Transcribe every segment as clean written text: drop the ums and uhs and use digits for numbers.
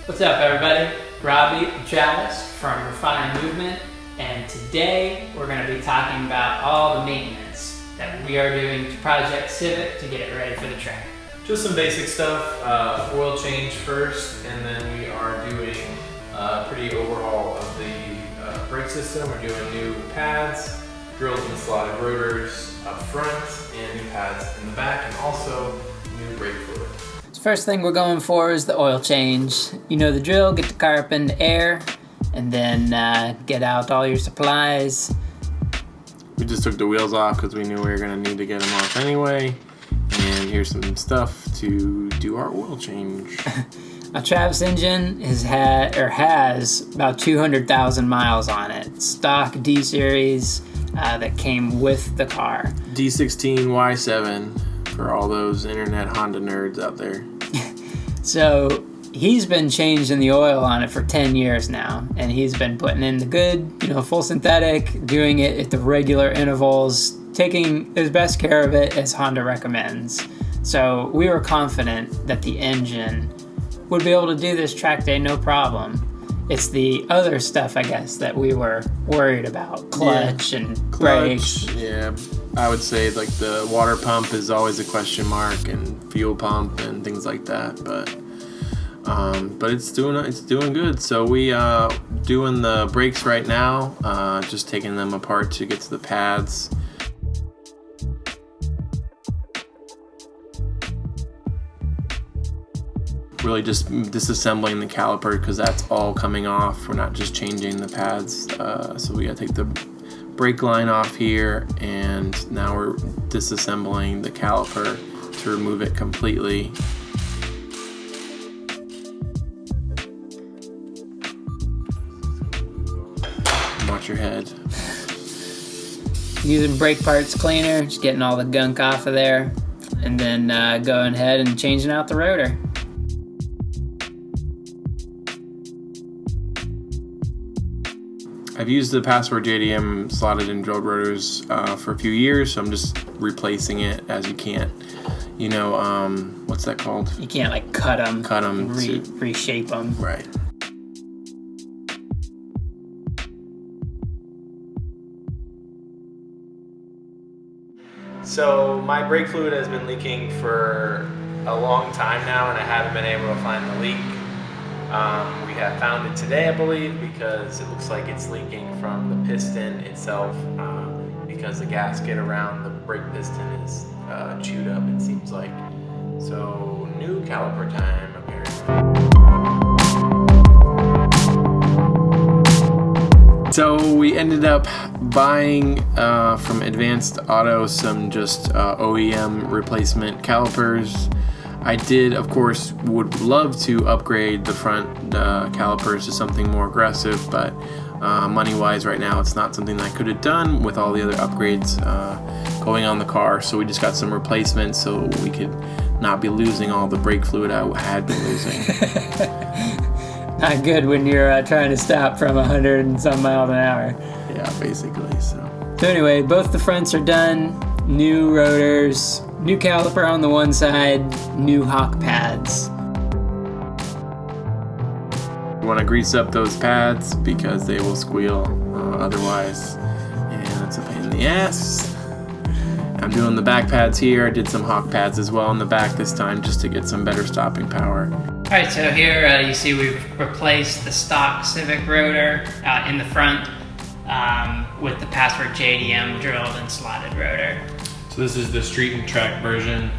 What's up, everybody? Robbie and Travis from Refined Movement, and today we're going to be talking about all the maintenance that we are doing to Project Civic to get it ready for the track. Just some basic stuff, oil change first, and then we are doing a pretty overhaul of the brake system. We're doing new pads, drilled and slotted rotors up front, and new pads in the back, and also new brake fluid. First thing we're going for is the oil change. You know the drill, get the car up into air, and then get out all your supplies. We just took the wheels off because we knew we were going to need to get them off anyway. And here's some stuff to do our oil change. A Travis engine has about 200,000 miles on it. Stock D series that came with the car. D16 Y7 for all those internet Honda nerds out there. So he's been changing the oil on it for 10 years now, and he's been putting in the good, full synthetic, doing it at the regular intervals, taking as best care of it as Honda recommends. So we were confident that the engine would be able to do this track day no problem. It's the other stuff, I guess, that we were worried about. Clutch and brakes. Yeah, I would say like the water pump is always a question mark, and fuel pump and things like that. But it's doing good. So we doing the brakes right now. Just taking them apart to get to the pads. Really just disassembling the caliper because that's all coming off. We're not just changing the pads. So we gotta take the brake line off here, and now we're disassembling the caliper to remove it completely. Watch your head. Using brake parts cleaner, just getting all the gunk off of there, and then going ahead and changing out the rotor. I've used the Password JDM slotted and drilled rotors for a few years, so I'm just replacing it as you can't, what's that called? You can't cut them and reshape them. Right. So my brake fluid has been leaking for a long time now, and I haven't been able to find the leak. We have found it today, I believe, because it looks like it's leaking from the piston itself, because the gasket around the brake piston is chewed up, it seems like. So new caliper time, apparently. So we ended up buying from Advanced Auto some just OEM replacement calipers. I did, of course, would love to upgrade the front calipers to something more aggressive, but money-wise right now it's not something that I could have done with all the other upgrades going on the car. So we just got some replacements so we could not be losing all the brake fluid I had been losing. Not good when you're trying to stop from 100 and some miles an hour. Yeah, basically. So anyway, both the fronts are done. New rotors, new caliper on the one side, new hawk pads. We want to grease up those pads because they will squeal otherwise, and it's a pain in the ass. I'm doing the back pads here. I did some hawk pads as well in the back this time just to get some better stopping power. Alright, so here you see we've replaced the stock Civic rotor in the front with the Password JDM drilled and slotted rotor. So this is the street and track version.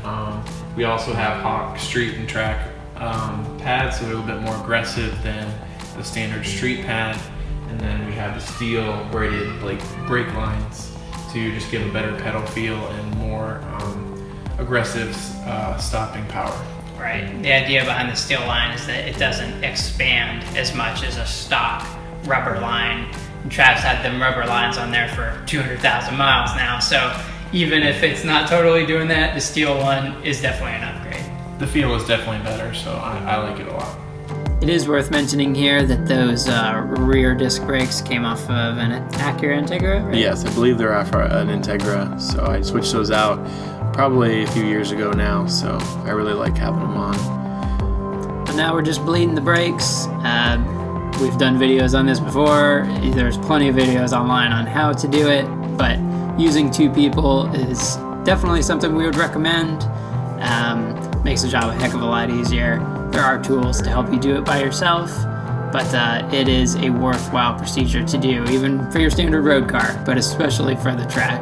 We also have Hawk street and track pads, so they're a little bit more aggressive than the standard street pad. And then we have the steel braided brake lines to just give a better pedal feel and more aggressive stopping power. Right. The idea behind the steel line is that it doesn't expand as much as a stock rubber line. And Travis had them rubber lines on there for 200,000 miles now, so even if it's not totally doing that, the steel one is definitely an upgrade. The feel is definitely better, so I like it a lot. It is worth mentioning here that those rear disc brakes came off of an Acura Integra, right? Yes, I believe they're off an Integra, so I switched those out probably a few years ago now, so I really like having them on. now we're just bleeding the brakes. We've done videos on this before. There's plenty of videos online on how to do it, but using 2 people is definitely something we would recommend. Makes the job a heck of a lot easier. There are tools to help you do it by yourself, but it is a worthwhile procedure to do, even for your standard road car, but especially for the track.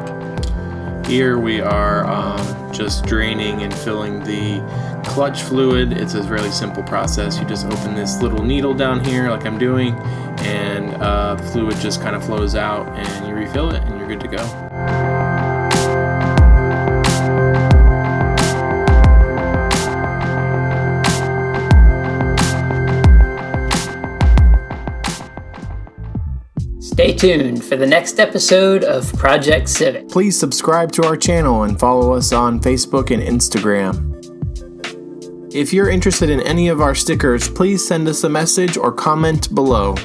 Here we are just draining and filling the clutch fluid. It's a really simple process. You just open this little needle down here like I'm doing, and the fluid just kind of flows out, and you refill it and you're good to go. Stay tuned for the next episode of Project Civic. Please subscribe to our channel and follow us on Facebook and Instagram. If you're interested in any of our stickers, please send us a message or comment below.